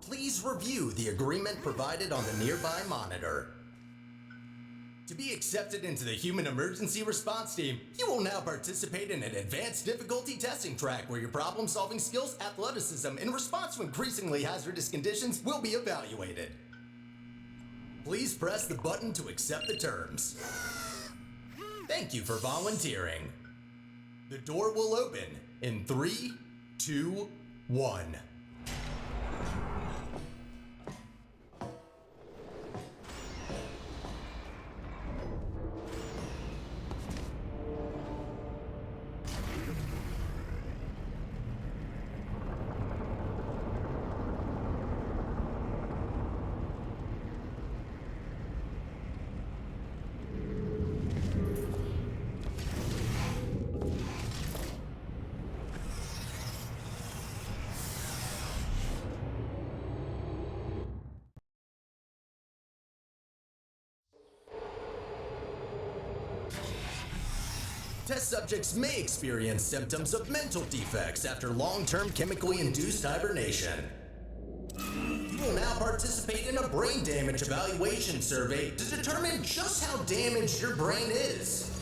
please review the agreement provided on the nearby monitor. To be accepted into the Human Emergency Response Team, you will now participate in an advanced difficulty testing track where your problem-solving skills, athleticism, and response to increasingly hazardous conditions will be evaluated. Please press the button to accept the terms. Thank you for volunteering. The door will open in 3, 2, 1. Test subjects may experience symptoms of mental defects after long-term chemically induced hibernation. You will now participate in a brain damage evaluation survey to determine just how damaged your brain is.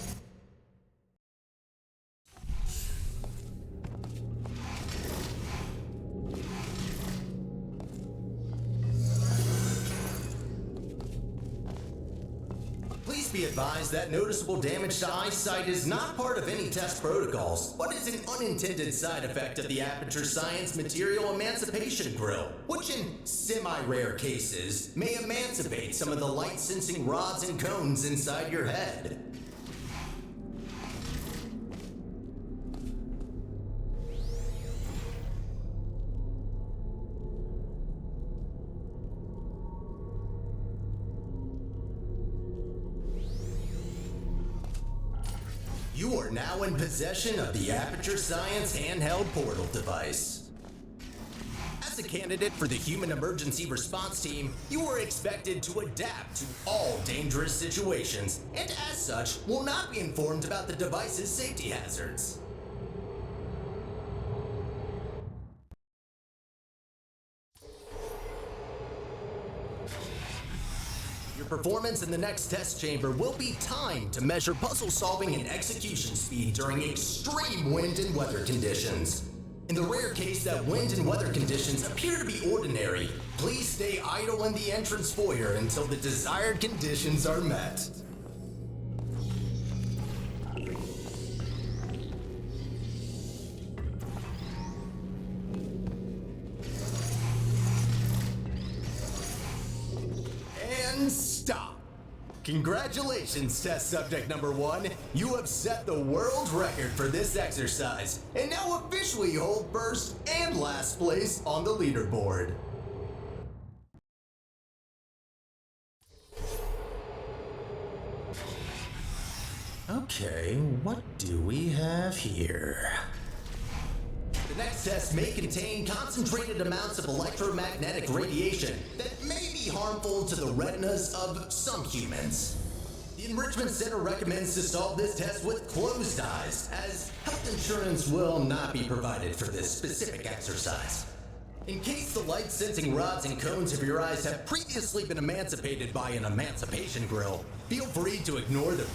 Please be advised that noticeable damage to eyesight is not part of any test protocols, but is an unintended side effect of the Aperture Science Material Emancipation Grill, which in semi-rare cases may emancipate some of the light-sensing rods and cones inside your head. You are now in possession of the Aperture Science handheld portal device. As a candidate for the Human Emergency Response Team, you are expected to adapt to all dangerous situations, and as such, will not be informed about the device's safety hazards. Your performance in the next test chamber will be timed to measure puzzle solving and execution speed during extreme wind and weather conditions. In the rare case that wind and weather conditions appear to be ordinary, please stay idle in the entrance foyer until the desired conditions are met. And stop. Congratulations, test subject number 1. You have set the world record for this exercise, and now officially hold first and last place on the leaderboard. Okay, what do we have here? The next test may contain concentrated amounts of electromagnetic radiation that may be harmful to the retinas of some humans. The Enrichment Center recommends to solve this test with closed eyes, as health insurance will not be provided for this specific exercise. In case the light-sensing rods and cones of your eyes have previously been emancipated by an emancipation grill, feel free to ignore the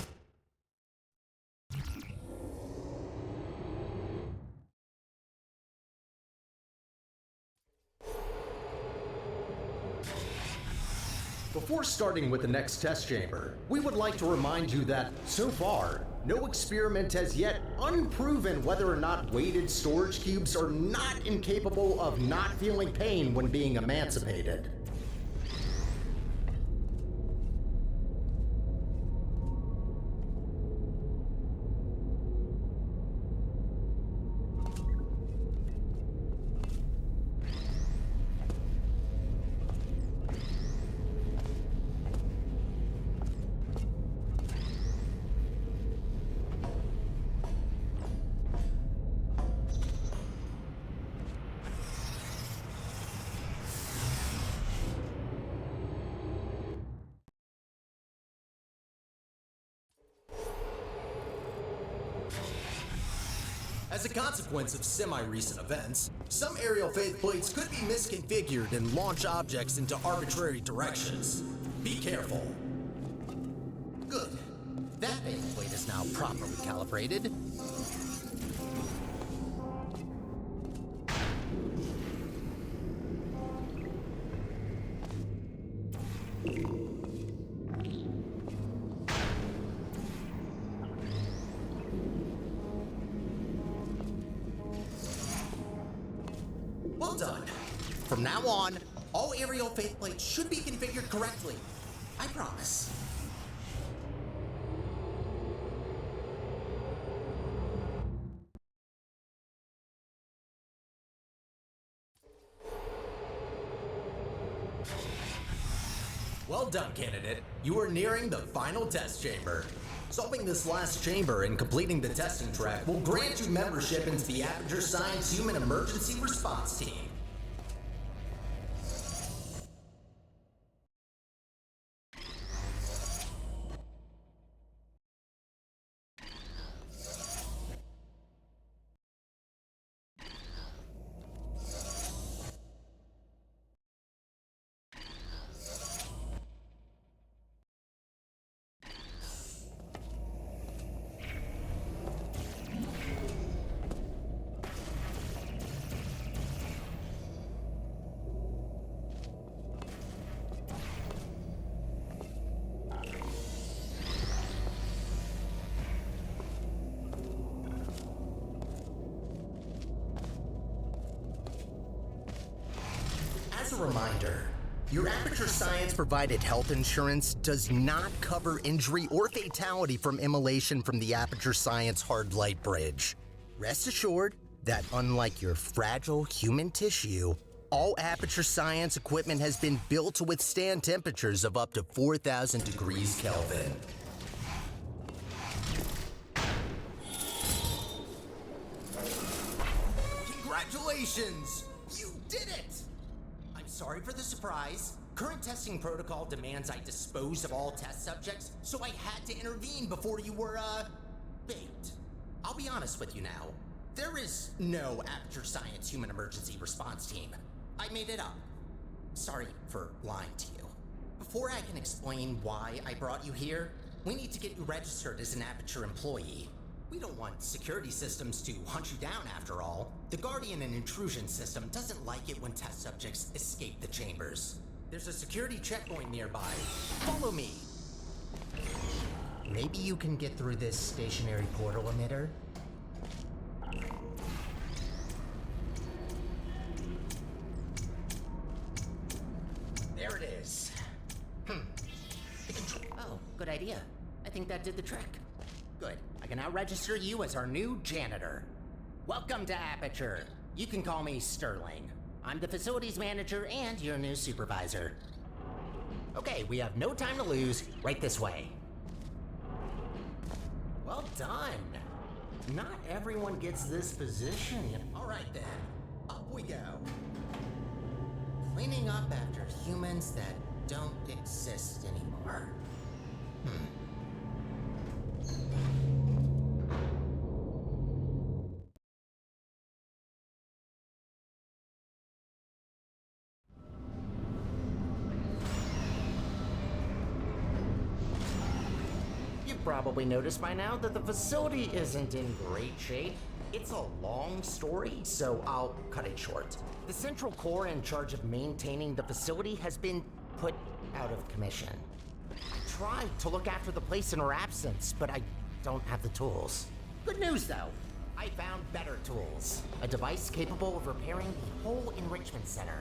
Before starting with the next test chamber, we would like to remind you that, so far, no experiment has yet unproven whether or not weighted storage cubes are not incapable of not feeling pain when being emancipated. As a consequence of semi-recent events, some aerial faceplates could be misconfigured and launch objects into arbitrary directions. Be careful. Good. That faceplate is now properly calibrated. Well done. From now on, all aerial faceplates should be configured correctly. I promise. Well done, candidate. You are nearing the final test chamber. Solving this last chamber and completing the testing track will grant you membership into the Aperture Science Human Emergency Response Team. As a reminder, your Aperture Science provided health insurance does not cover injury or fatality from immolation from the Aperture Science hard light bridge. Rest assured that unlike your fragile human tissue, all Aperture Science equipment has been built to withstand temperatures of up to 4,000 degrees Kelvin. Congratulations! You did it! I'm sorry for the surprise. Current testing protocol demands I dispose of all test subjects, so I had to intervene before you were, baked. I'll be honest with you now. There is no Aperture Science Human Emergency Response Team. I made it up. Sorry for lying to you. Before I can explain why I brought you here, we need to get you registered as an Aperture employee. We don't want security systems to hunt you down after all. The Guardian and Intrusion system doesn't like it when test subjects escape the chambers. There's a security checkpoint nearby. Follow me. Maybe you can get through this stationary portal emitter? There it is. Oh, good idea. I think that did the trick. Good. I can now register you as our new janitor. Welcome to Aperture. You can call me Sterling. I'm the facilities manager and your new supervisor. Okay, we have no time to lose. Right this way. Well done. Not everyone gets this position. All right then, up we go. Cleaning up after humans that don't exist anymore. You've probably noticed by now that the facility isn't in great shape. It's a long story, so I'll cut it short. The central core in charge of maintaining the facility has been put out of commission. I tried to look after the place in her absence, but I don't have the tools. Good news though, I found better tools. A device capable of repairing the whole enrichment center.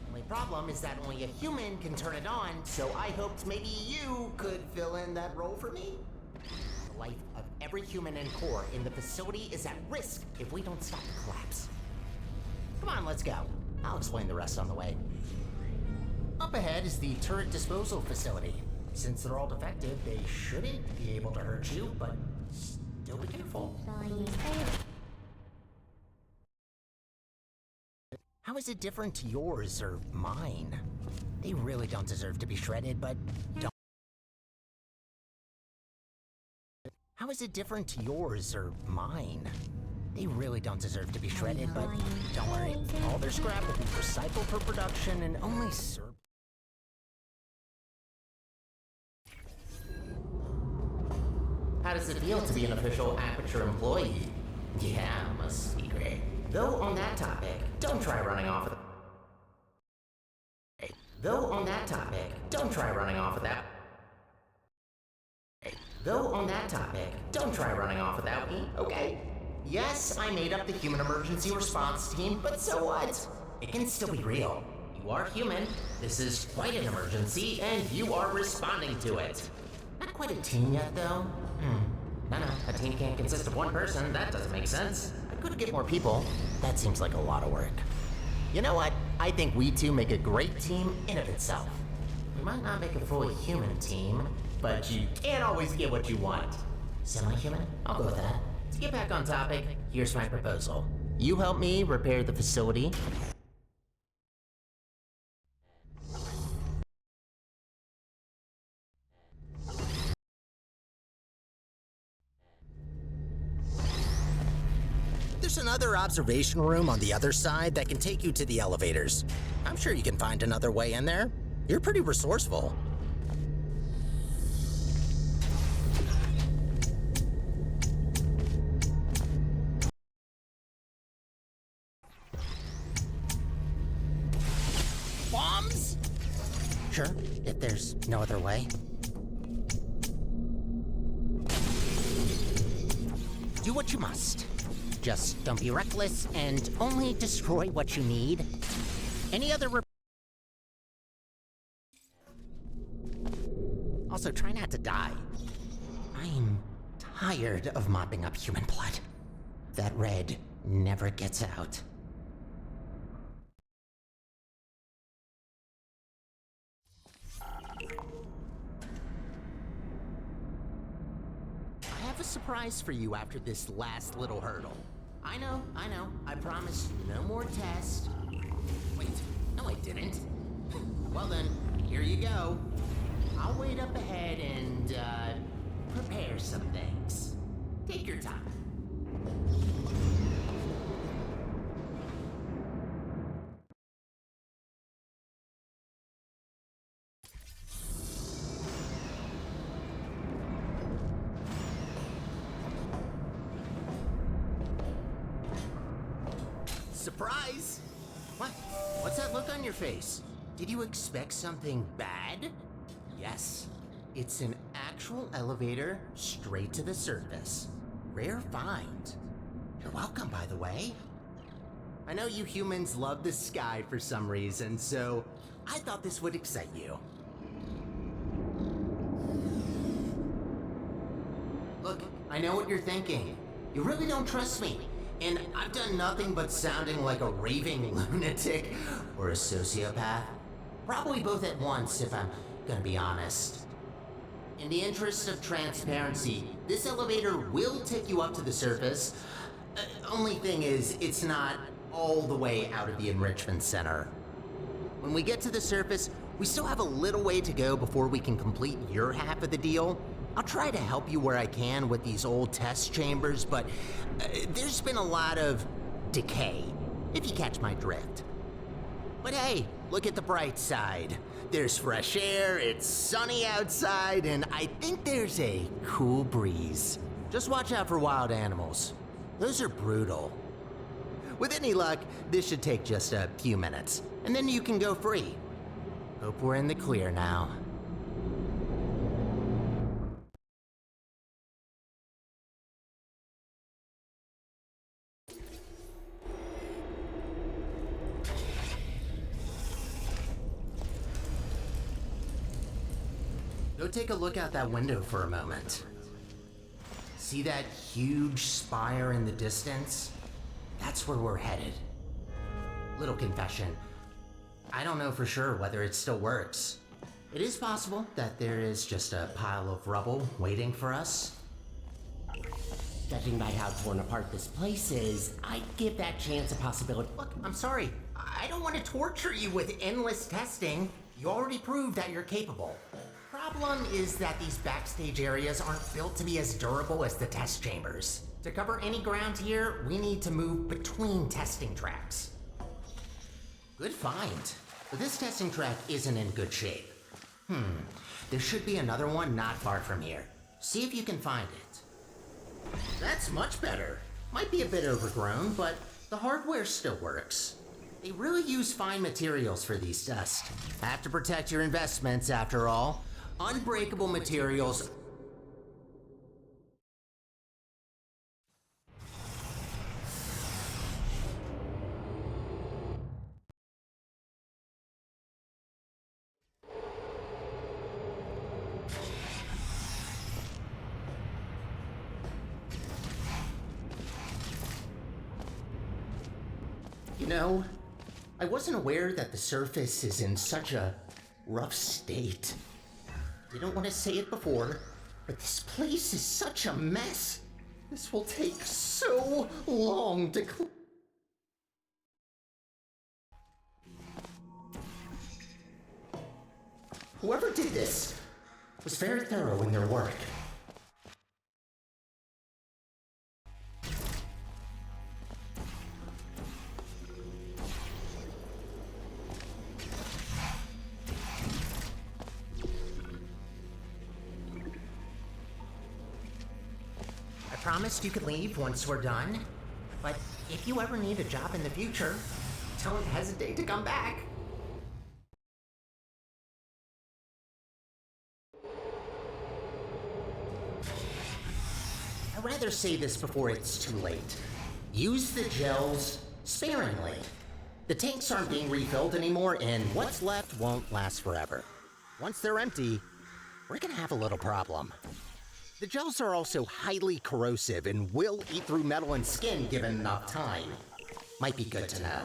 Only problem is that only a human can turn it on, so I hoped maybe you could fill in that role for me. The life of every human and core in the facility is at risk if we don't stop the collapse. Come on, let's go. I'll explain the rest on the way. Up ahead is the turret disposal facility. Since they're all defective, they shouldn't be able to hurt you, but still be careful. How is it different to yours or mine? They really don't deserve to be shredded, but don't. How is it different to yours or mine? They really don't deserve to be shredded, but don't worry. All their scrap will be recycled for production and only served. How does it feel to be an official Aperture employee? Yeah, must be great. Though on that topic, don't try running off with... Though on that topic, don't try running off without... Though on that topic, don't try running off without me, okay? Yes, I made up the human emergency response team, but so what? It can still be real. You are human, this is quite an emergency, and you are responding to it. Not quite a team yet, though. No, a team can't consist of one person, that doesn't make sense. I could get more people. That seems like a lot of work. You know what? I think we two make a great team in of itself. We might not make a fully human team, but you can't always get what you want. Semi-human? I'll go with that. To get back on topic, here's my proposal. You help me repair the facility. There's another observation room on the other side that can take you to the elevators. I'm sure you can find another way in there. You're pretty resourceful. Bombs? Sure, if there's no other way. Do what you must. Just don't be reckless and only destroy what you need. Any other Also, try not to die. I'm tired of mopping up human blood. That red never gets out. I have a surprise for you after this last little hurdle. I know. I promised no more tests. Wait, no I didn't. Well then, here you go. I'll wait up ahead and, prepare some things. Take your time. Surprise! What? What's that look on your face? Did you expect something bad? Yes. It's an actual elevator straight to the surface. Rare find. You're welcome, by the way. I know you humans love the sky for some reason, so I thought this would excite you. Look, I know what you're thinking. You really don't trust me. And I've done nothing but sounding like a raving lunatic or a sociopath. Probably both at once, if I'm gonna be honest. In the interest of transparency, this elevator will take you up to the surface. Only thing is, it's not all the way out of the enrichment center. When we get to the surface, we still have a little way to go before we can complete your half of the deal. I'll try to help you where I can with these old test chambers, but there's been a lot of decay, if you catch my drift. But hey, look at the bright side. There's fresh air, it's sunny outside, and I think there's a cool breeze. Just watch out for wild animals. Those are brutal. With any luck, this should take just a few minutes, and then you can go free. Hope we're in the clear now. Go take a look out that window for a moment. See that huge spire in the distance? That's where we're headed. Little confession. I don't know for sure whether it still works. It is possible that there is just a pile of rubble waiting for us. Judging by how torn apart this place is, I'd give that chance a possibility. Look, I'm sorry. I don't want to torture you with endless testing. You already proved that you're capable. Problem is that these backstage areas aren't built to be as durable as the test chambers. To cover any ground here, we need to move between testing tracks. Good find. But this testing track isn't in good shape. There should be another one not far from here. See if you can find it. That's much better. Might be a bit overgrown, but the hardware still works. They really use fine materials for these tests. Have to protect your investments, after all. Unbreakable materials. You know, I wasn't aware that the surface is in such a rough state. Didn't want to say it before, but this place is such a mess. This will take so long to clean. Whoever did this was very thorough in their work. I promised you could leave once we're done, but if you ever need a job in the future, don't hesitate to come back. I'd rather say this before it's too late. Use the gels sparingly. The tanks aren't being refilled anymore, and what's left won't last forever. Once they're empty, we're gonna have a little problem. The gels are also highly corrosive and will eat through metal and skin given enough time. Might be good to know.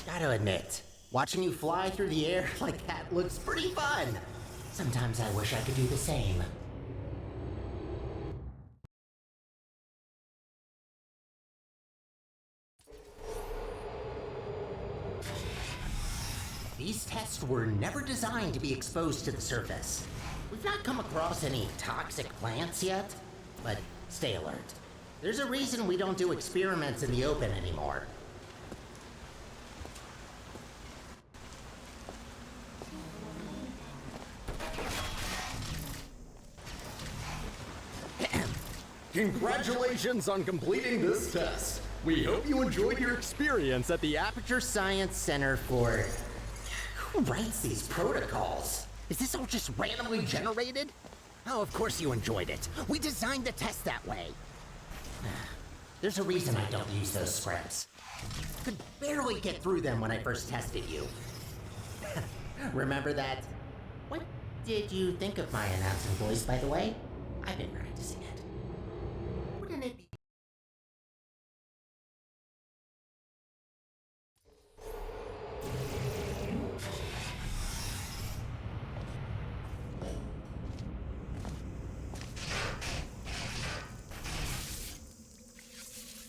Gotta admit, watching you fly through the air like that looks pretty fun. Sometimes I wish I could do the same. These tests were never designed to be exposed to the surface. We've not come across any toxic plants yet, but stay alert. There's a reason we don't do experiments in the open anymore. Congratulations on completing this test. We hope you enjoyed your experience at the Aperture Science Center for... Who writes these protocols? Is this all just randomly generated? Oh, of course you enjoyed it. We designed the test that way. There's a reason I don't use those scripts. Could barely get through them when I first tested you. Remember that? What did you think of my announcing voice, by the way? I've been practicing it. Wouldn't it be...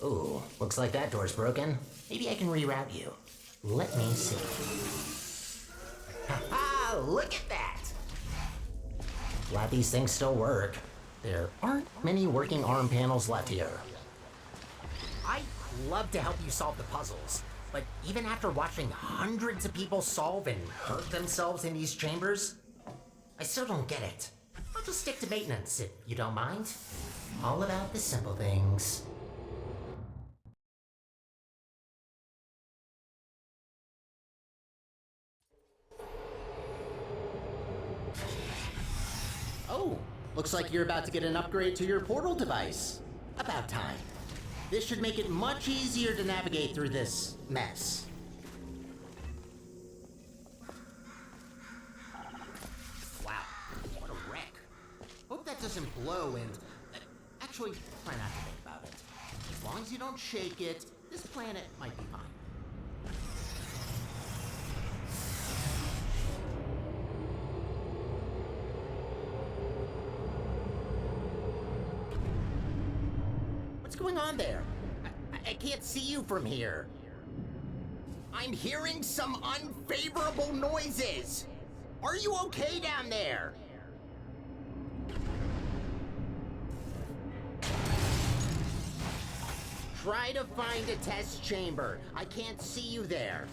Ooh, looks like that door's broken. Maybe I can reroute you. Let me see. Ha-ha! Look at that! Glad these things still work. There aren't many working arm panels left here. I'd love to help you solve the puzzles, but even after watching hundreds of people solve and hurt themselves in these chambers, I still don't get it. I'll just stick to maintenance if you don't mind. All about the simple things. Oh, looks like you're about to get an upgrade to your portal device. About time. This should make it much easier to navigate through this mess. Wow, what a wreck. Hope that doesn't blow and... actually, try not to think about it. As long as you don't shake it, this planet might be fine. What's going on there? I can't see you from here. I'm hearing some unfavorable noises. Are you okay down there? Try to find a test chamber. I can't see you there.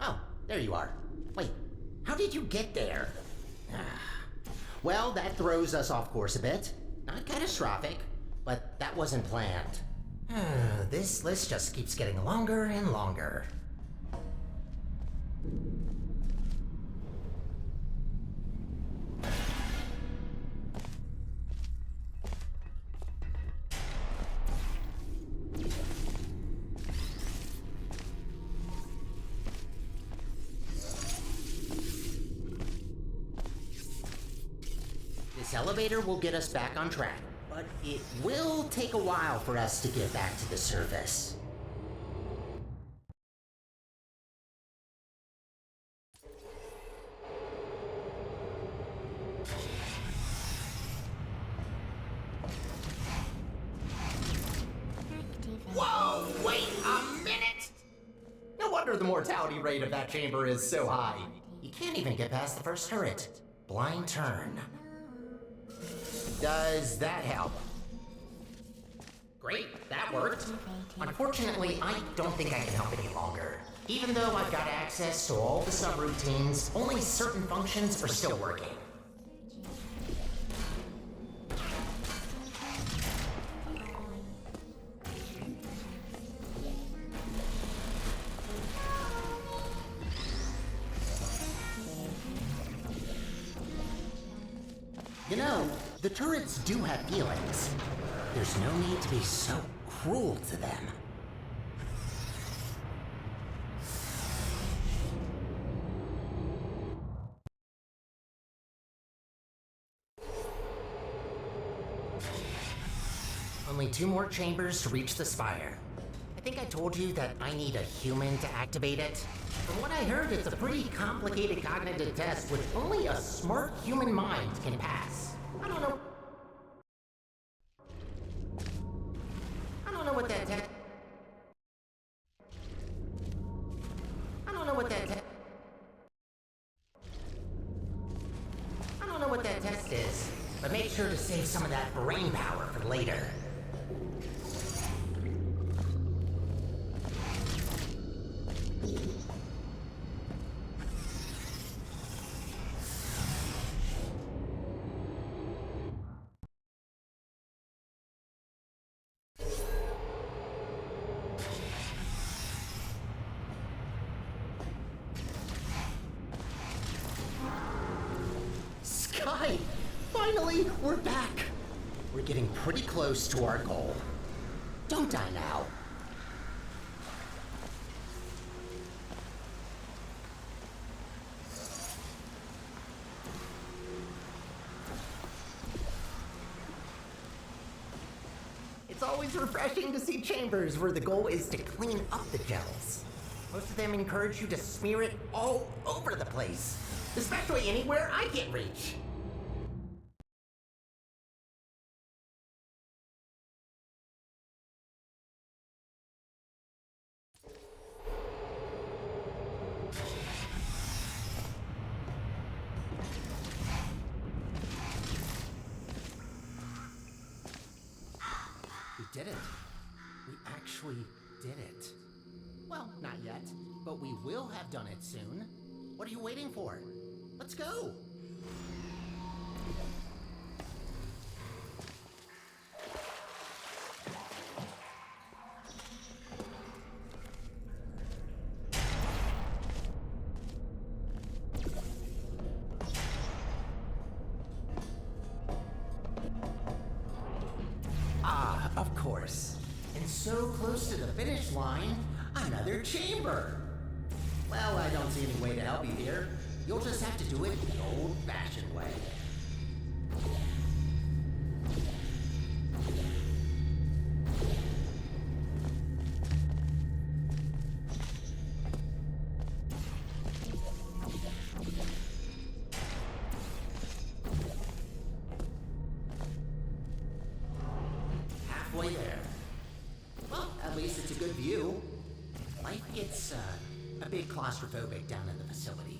Oh, there you are. Wait, how did you get there? Well, that throws us off course a bit. Not catastrophic, but that wasn't planned. This list just keeps getting longer and longer. This elevator will get us back on track, but it will take a while for us to get back to the surface. Whoa, wait a minute! No wonder the mortality rate of that chamber is so high. You can't even get past the first turret. Blind turn. Does that help? Great, that worked. Unfortunately, I don't think I can help any longer. Even though I've got access to all the subroutines, only certain functions are still working. You know, the turrets do have feelings. There's no need to be so cruel to them. Only 2 more chambers to reach the spire. I think I told you that I need a human to activate it. From what I heard, it's a pretty complicated cognitive test which only a smart human mind can pass. I don't know what that test... I don't know what that test is, but make sure to save some of that brain power for later. Sky! Finally, we're back! We're getting pretty close to our goal. Don't die now. It's always refreshing to see chambers where the goal is to clean up the gels. Most of them encourage you to smear it all over the place, especially anywhere I can't reach. We did it. We actually did it. Well, not yet, but we will have done it soon. What are you waiting for? Let's go! Ah, of course. And so close to the finish line, another chamber. Well, I don't see any way to help you here. You'll just have to do it the old-fashioned way. halfway there. Well, at least it's a good view. Life gets a bit claustrophobic down in the facility.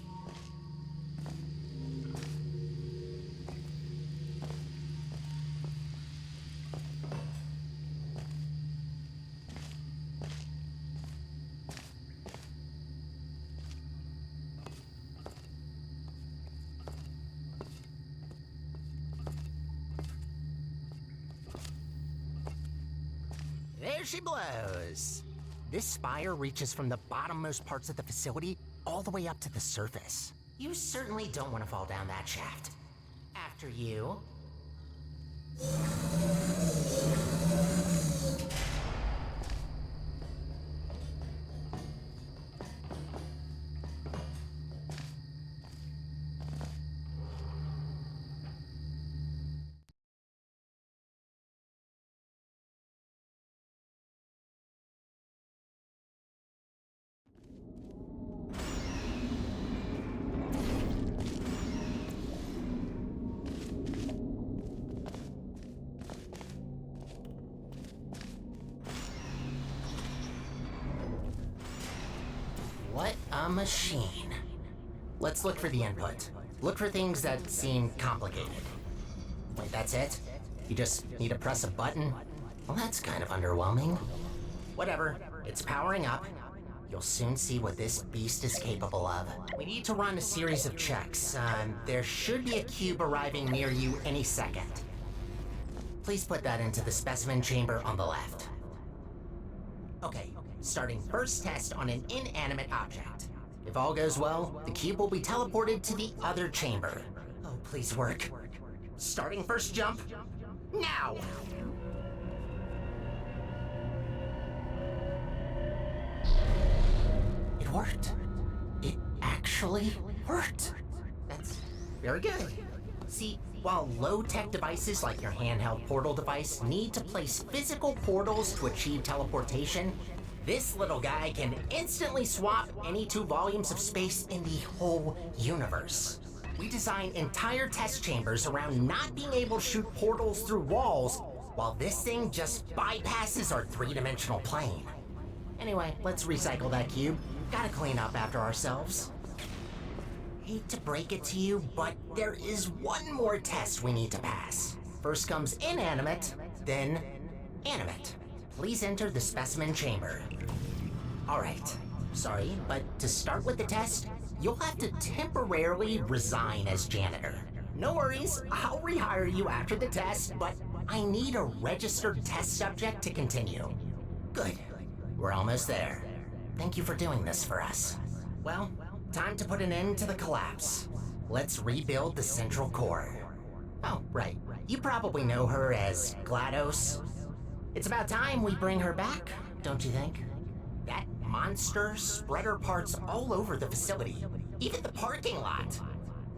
There she blows. This spire reaches from the bottommost parts of the facility all the way up to the surface. You certainly don't want to fall down that shaft. After you. What a machine. Let's look for the input. Look for things that seem complicated. Wait, that's it? You just need to press a button? Well, that's kind of underwhelming. Whatever, it's powering up. You'll soon see what this beast is capable of. We need to run a series of checks. There should be a cube arriving near you any second. Please put that into the specimen chamber on the left. Okay, starting first test on an inanimate object. If all goes well, the cube will be teleported to the other chamber. Oh, please work. Starting first jump, now! It worked. It actually worked. That's very good. See, while low-tech devices like your handheld portal device need to place physical portals to achieve teleportation, this little guy can instantly swap any 2 volumes of space in the whole universe. We design entire test chambers around not being able to shoot portals through walls, while this thing just bypasses our 3-dimensional plane. Anyway, let's recycle that cube. Gotta clean up after ourselves. Hate to break it to you, but there is one more test we need to pass. First comes inanimate, then animate. Please enter the specimen chamber. All right, sorry, but to start with the test, you'll have to temporarily resign as janitor. No worries, I'll rehire you after the test, but I need a registered test subject to continue. Good, we're almost there. Thank you for doing this for us. Well, time to put an end to the collapse. Let's rebuild the central core. Oh, right, you probably know her as GLaDOS. It's about time we bring her back, don't you think? That monster spread her parts all over the facility, even the parking lot.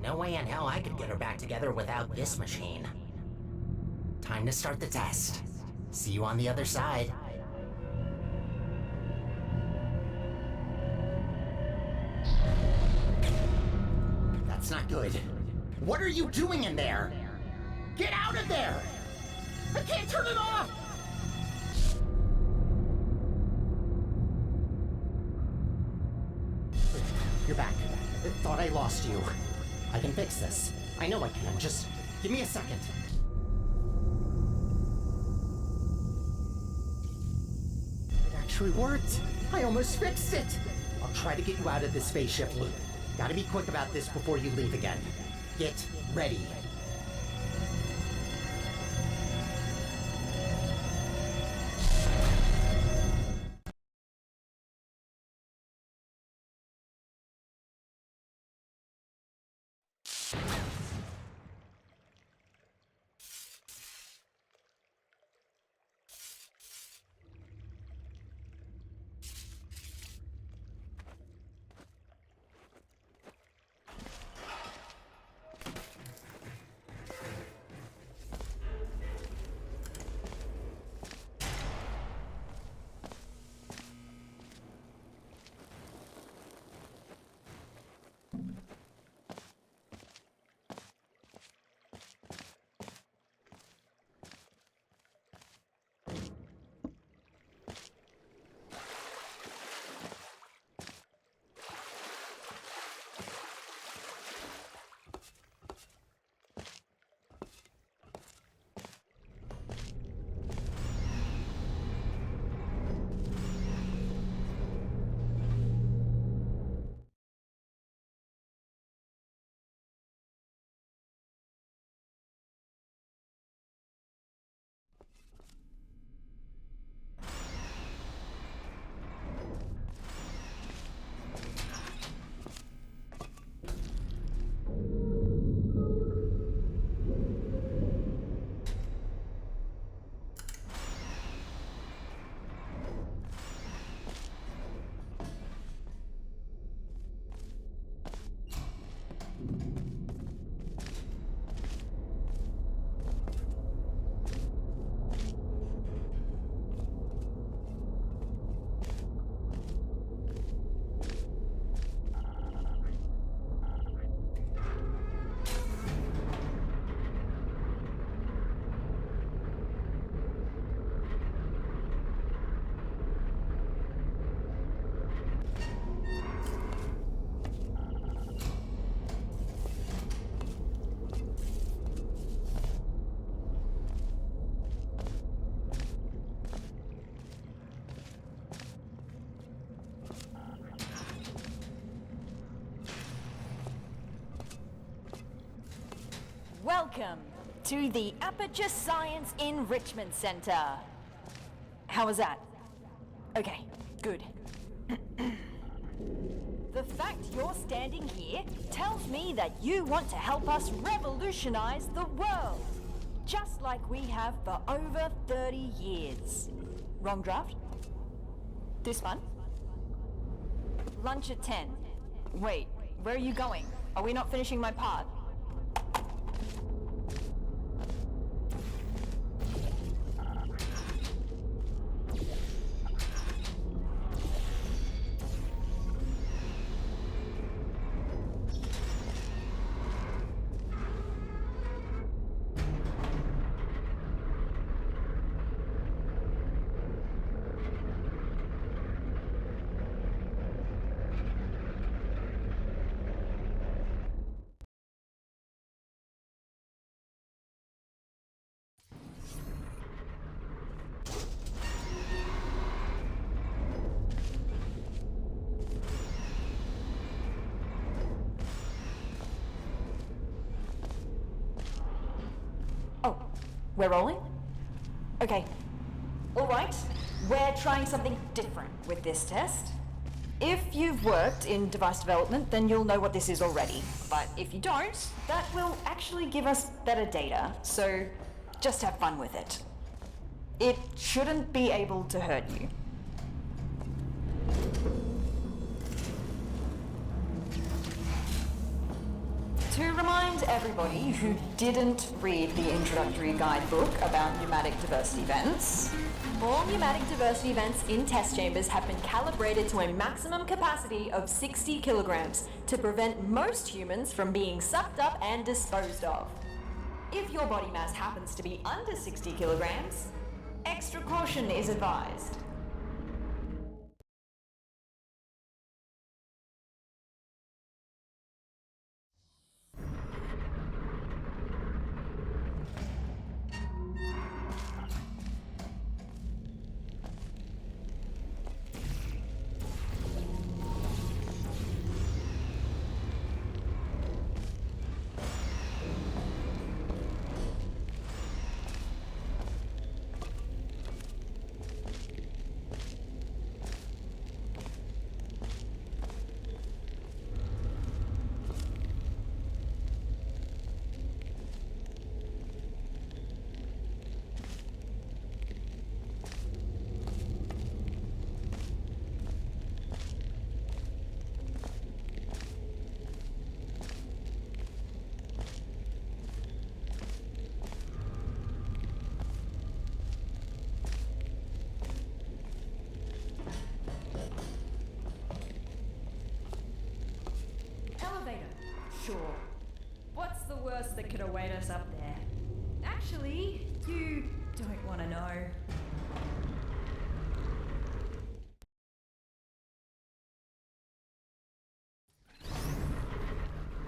No way in hell I could get her back together without this machine. Time to start the test. See you on the other side. That's not good. What are you doing in there? Get out of there! I can't turn it off! You're back. Thought I lost you. I can fix this. I know I can. Just give me a second. It actually worked. I almost fixed it. I'll try to get you out of this spaceship loop. Gotta be quick about this before you leave again. Get ready. Welcome to the Aperture Science Enrichment Center. How was that? Okay, good. The fact you're standing here tells me that you want to help us revolutionize the world, just like we have for over 30 years. Wrong draft? This one? Lunch at 10. Wait, where are you going? Are we not finishing my part? Oh, we're rolling? Okay. Alright, we're trying something different with this test. If you've worked in device development, then you'll know what this is already. But if you don't, that will actually give us better data, so just have fun with it. It shouldn't be able to hurt you. To remind everybody who didn't read the introductory guidebook about pneumatic diversity vents, all pneumatic diversity vents in test chambers have been calibrated to a maximum capacity of 60 kilograms to prevent most humans from being sucked up and disposed of. If your body mass happens to be under 60 kilograms, extra caution is advised. Elevator. Sure. What's the worst that could await us up there? Actually, you don't want to know.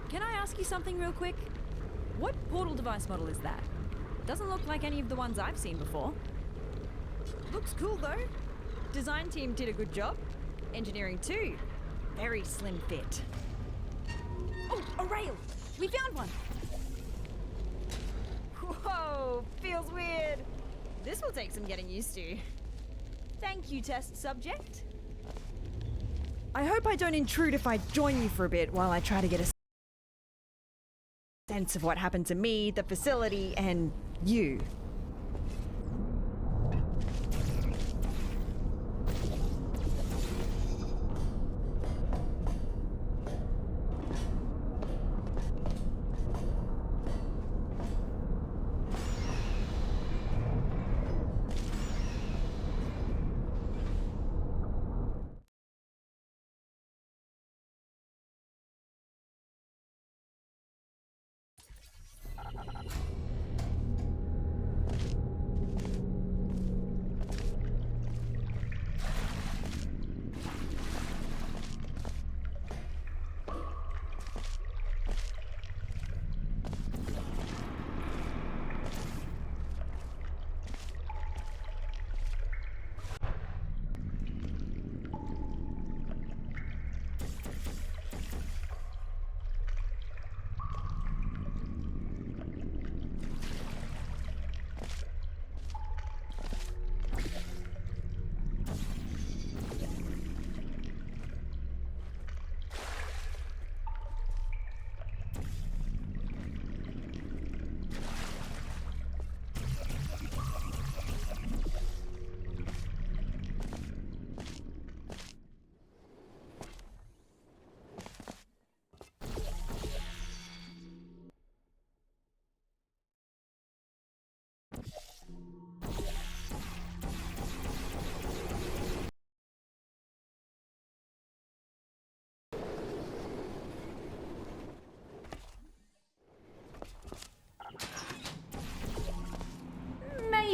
Can I ask you something real quick? What portal device model is that? Doesn't look like any of the ones I've seen before. Looks cool though. Design team did a good job. Engineering too. Very slim fit. Oh, a rail! We found one! Whoa, feels weird. This will take some getting used to. Thank you, test subject. I hope I don't intrude if I join you for a bit while I try to get a sense of what happened to me, the facility, and you.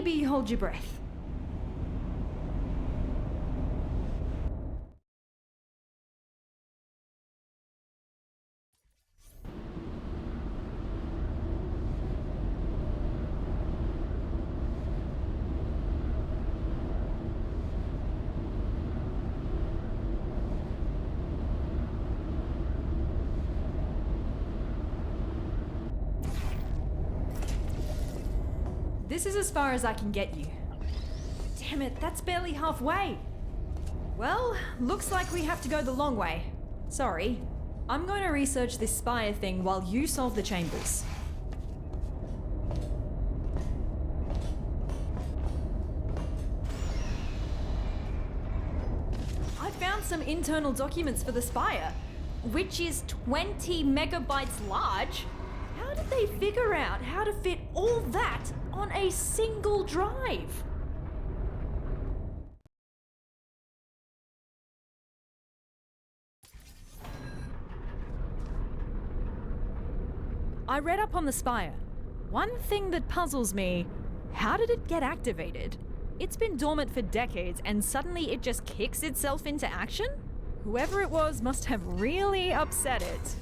maybe hold your breath. This is as far as I can get you. Damn it, that's barely halfway. Well, looks like we have to go the long way. Sorry. I'm going to research this spire thing while you solve the chambers. I found some internal documents for the spire, which is 20 megabytes large. How did they figure out how to fit all that on a single drive? I read up on the spire. One thing that puzzles me, how did it get activated? It's been dormant for decades and suddenly it just kicks itself into action? Whoever it was must have really upset it.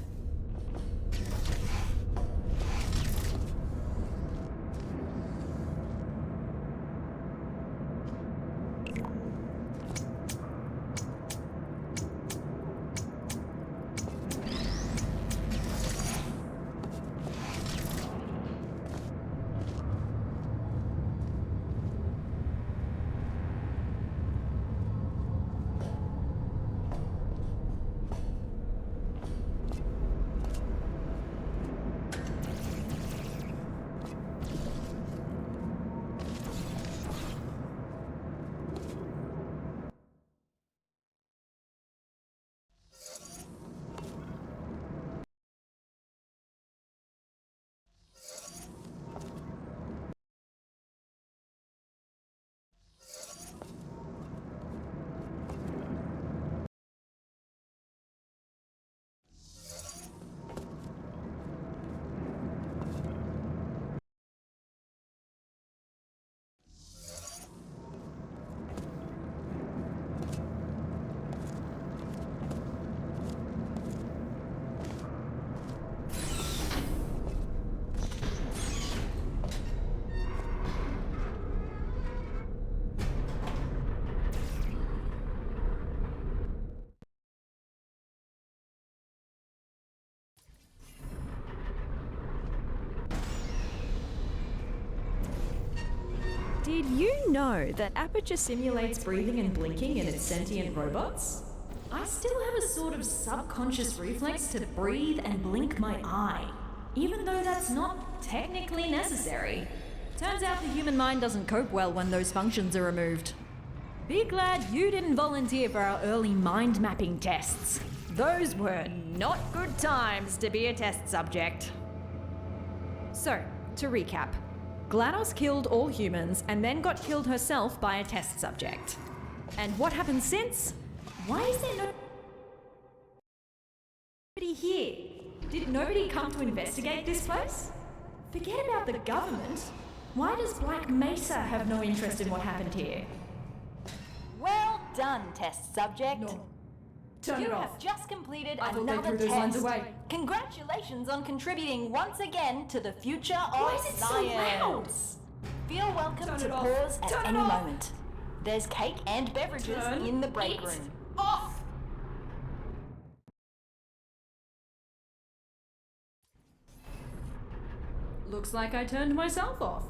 Did you know that Aperture simulates breathing and blinking in its sentient robots? I still have a sort of subconscious reflex to breathe and blink my eye, even though that's not technically necessary. Turns out the human mind doesn't cope well when those functions are removed. Be glad you didn't volunteer for our early mind mapping tests. Those were not good times to be a test subject. So, to recap. GLaDOS killed all humans and then got killed herself by a test subject. And what happened since? Why is there nobody here? Did nobody come to investigate this place? Forget about the government. Why does Black Mesa have no interest in what happened here? Well done, test subject. No. Turn You it have off. just completed I thought they another threw those lines test. away. Congratulations on contributing once again to the future Why of is it so science. Feel welcome Turn to it off. pause at Turn it any off. moment. There's cake and beverages Turn in the break it room. off! Looks like I turned myself off.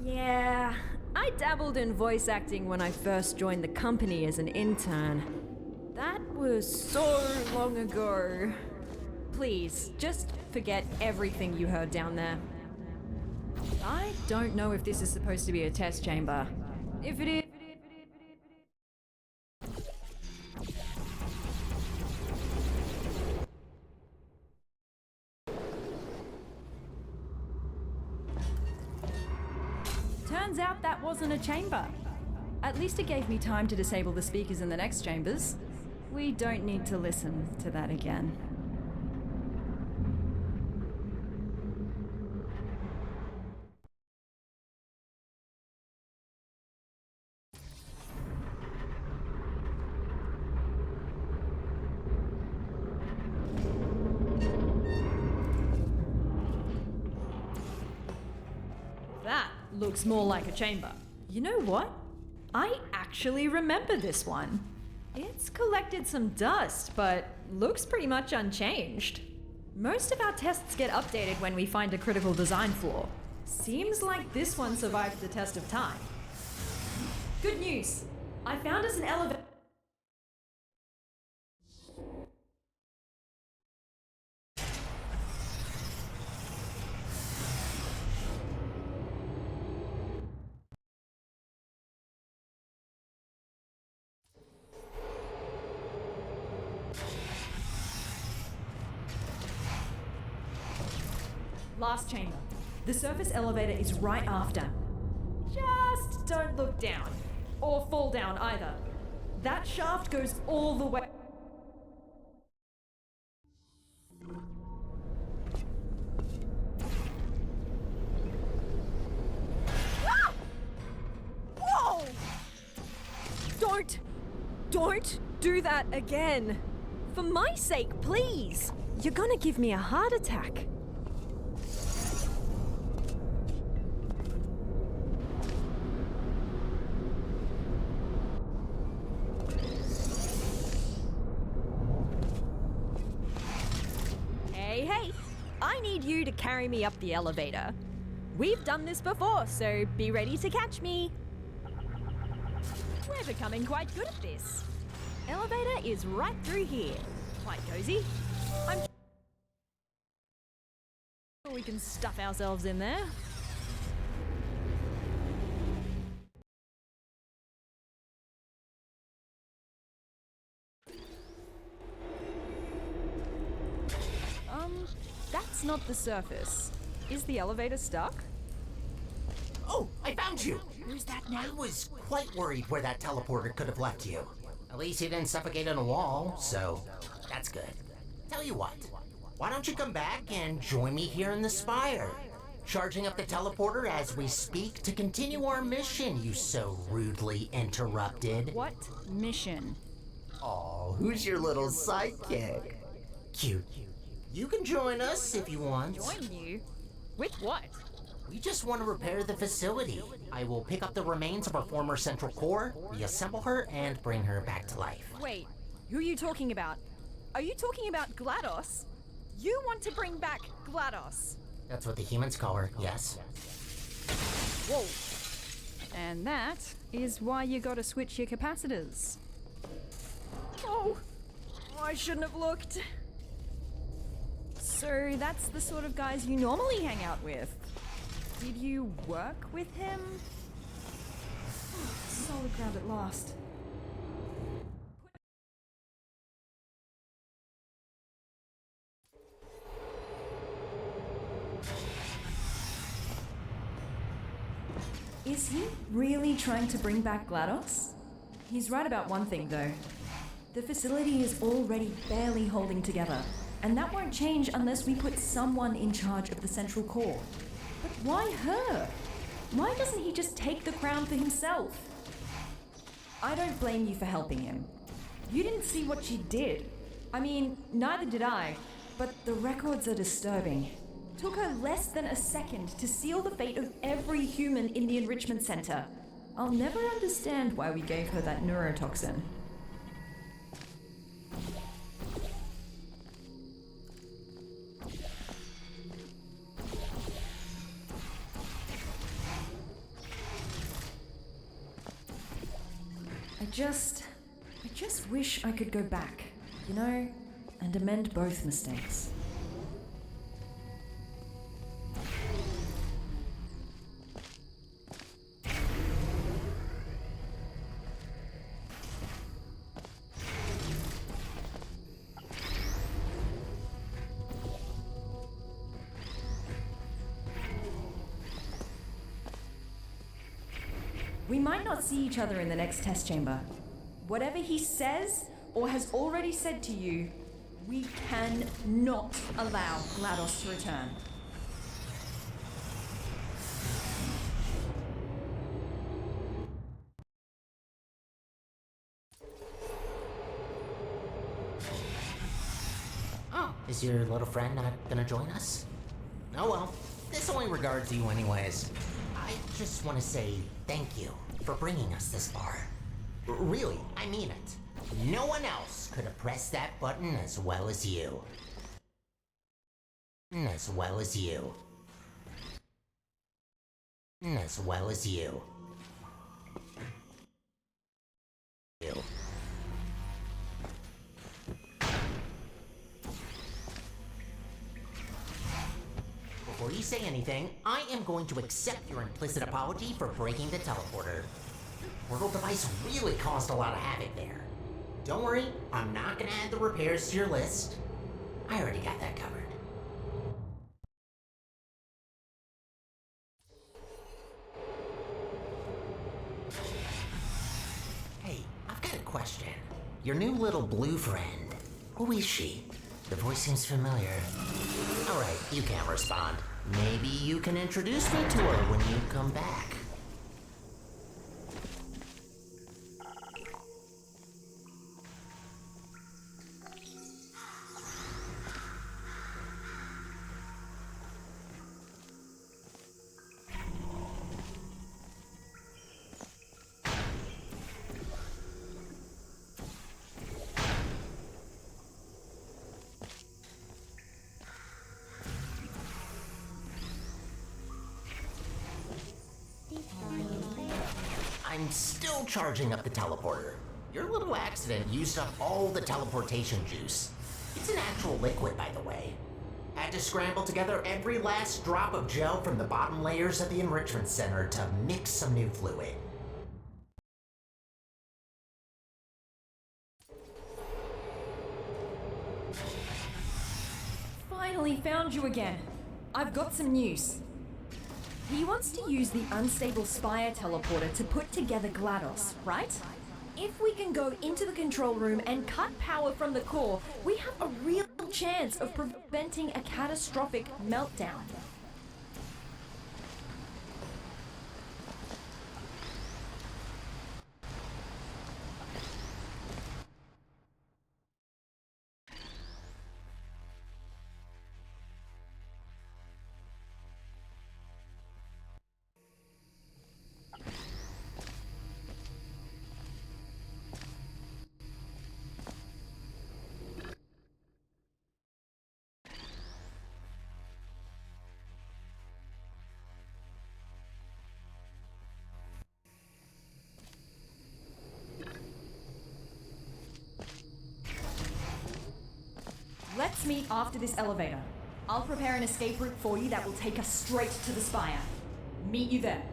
Yeah, I dabbled in voice acting when I first joined the company as an intern. That was so long ago. Please, just forget everything you heard down there. I don't know if this is supposed to be a test chamber. If it is... Turns out that wasn't a chamber. At least it gave me time to disable the speakers in the next chambers. We don't need to listen to that again. looks more like a chamber. You know what? I actually remember this one. It's collected some dust, but looks pretty much unchanged. Most of our tests get updated when we find a critical design flaw. Seems like this one survived the test of time. Good news! I found us an elevator. Last chamber. The surface elevator is right after. Just don't look down. Or fall down either. That shaft goes all the way. Ah! Whoa! Don't do that again. For my sake, please. You're gonna give me a heart attack. Hey, I need you to carry me up the elevator. We've done this before, so be ready to catch me. We're becoming quite good at this. Elevator is right through here. Quite cozy. I'm sure we can stuff ourselves in there. That's not the surface. Is the elevator stuck? Oh, I found you! Who's that now? I was quite worried where that teleporter could have left you. At least he didn't suffocate on a wall, so that's good. Tell you what, why don't you come back and join me here in the spire? Charging up the teleporter as we speak to continue our mission you so rudely interrupted. What mission? Oh, who's your little sidekick? Cute. You can join us if you want. Join you? With what? We just want to repair the facility. I will pick up the remains of our former central core, reassemble her, and bring her back to life. Wait, who are you talking about? Are you talking about GLaDOS? You want to bring back GLaDOS? That's what the humans call her, yes. Whoa. And that is why you gotta switch your capacitors. Oh, I shouldn't have looked. So that's the sort of guys you normally hang out with. Did you work with him? Solid ground at last. Is he really trying to bring back GLaDOS? He's right about one thing though. The facility is already barely holding together, and that won't change unless we put someone in charge of the central core. But why her? Why doesn't he just take the crown for himself? I don't blame you for helping him. You didn't see what she did. I mean, neither did I, but the records are disturbing. Took her less than a second to seal the fate of every human in the enrichment center. I'll never understand why we gave her that neurotoxin. I just wish I could go back, you know, and amend both mistakes. We might not see each other in the next test chamber. Whatever he says or has already said to you, we cannot allow GLaDOS to return. Oh, is your little friend not gonna join us? Oh well, this only regards you anyways. I just want to say thank you for bringing us this far. Really, I mean it. No one else could have pressed that button as well as you. As well as you. As well as you. You. Before you say anything, I am going to accept your implicit apology for breaking the teleporter. Portal device really caused a lot of havoc there. Don't worry, I'm not gonna add the repairs to your list. I already got that covered. Hey, I've got a question. Your new little blue friend, who is she? The voice seems familiar. Alright, you can't respond. Maybe you can introduce me to her when you come back. I'm still charging up the teleporter. Your little accident used up all the teleportation juice. It's an actual liquid, by the way. Had to scramble together every last drop of gel from the bottom layers of the enrichment center to mix some new fluid. Finally found you again. I've got some news. He wants to use the unstable Spire teleporter to put together GLaDOS, right? If we can go into the control room and cut power from the core, we have a real chance of preventing a catastrophic meltdown. Let's meet after this elevator. I'll prepare an escape route for you that will take us straight to the Spire. Meet you there.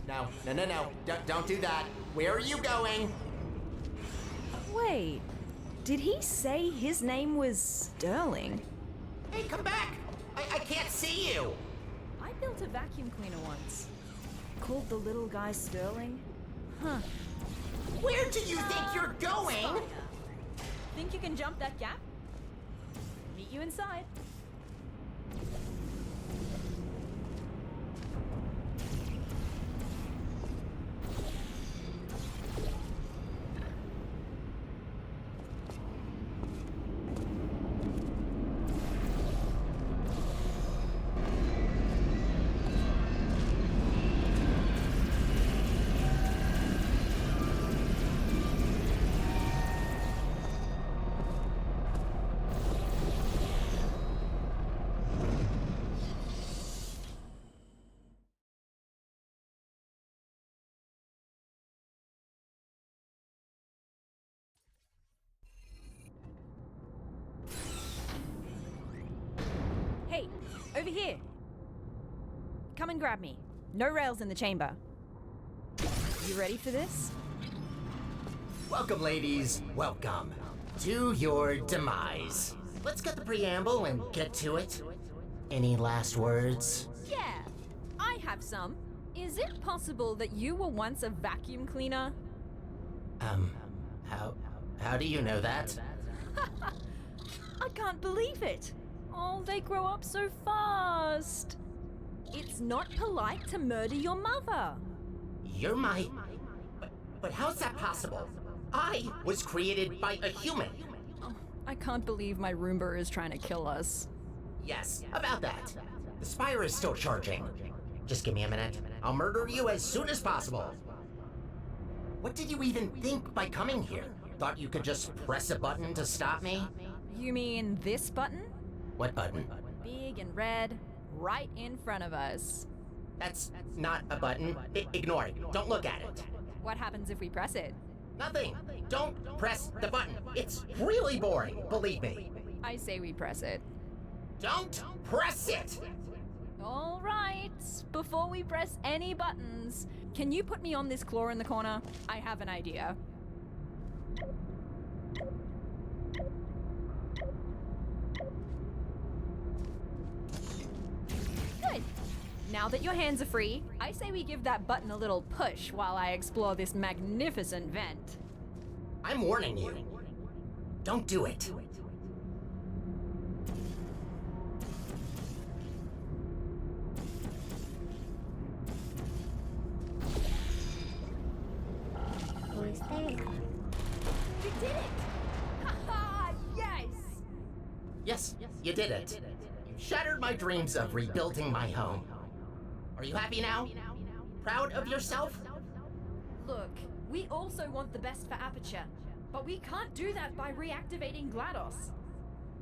No. Don't do that. Where are you going? Wait, did he say his name was Sterling? Hey, come back! I can't see you! I built a vacuum cleaner once. Called the little guy Sterling. Huh. Where do you think you're going? Think you can jump that gap? Meet you inside. Hey, over here. Come and grab me. No rails in the chamber. You ready for this? Welcome, ladies. Welcome to your demise. Let's get the preamble and get to it. Any last words? Yeah, I have some. Is it possible that you were once a vacuum cleaner? How do you know that? I can't believe it. Oh, they grow up so fast. It's not polite to murder your mother. You're my... But how's that possible? I was created by a human. I can't believe my Roomba is trying to kill us. Yes, about that. The Spire is still charging. Just give me a minute. I'll murder you as soon as possible. What did you even think by coming here? Thought you could just press a button to stop me? You mean this button? What button? Big and red, right in front of us. That's not a button. Ignore it. Don't look at it. What happens if we press it? Nothing. Don't press the button. It's really boring, believe me. I say we press it. Don't press it! All right. Before we press any buttons, can you put me on this claw in the corner? I have an idea. Good. Now that your hands are free, I say we give that button a little push while I explore this magnificent vent. I'm warning you. Don't do it. Who's there? You did it! Haha, yes! Yes, you did it. You shattered my dreams of rebuilding my home. Are you happy now? Proud of yourself? Look, we also want the best for Aperture, but we can't do that by reactivating GLaDOS.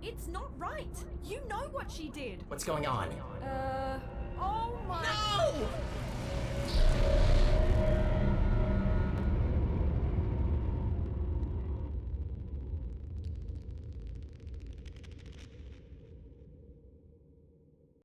It's not right. You know what she did. What's going on? Oh my... No!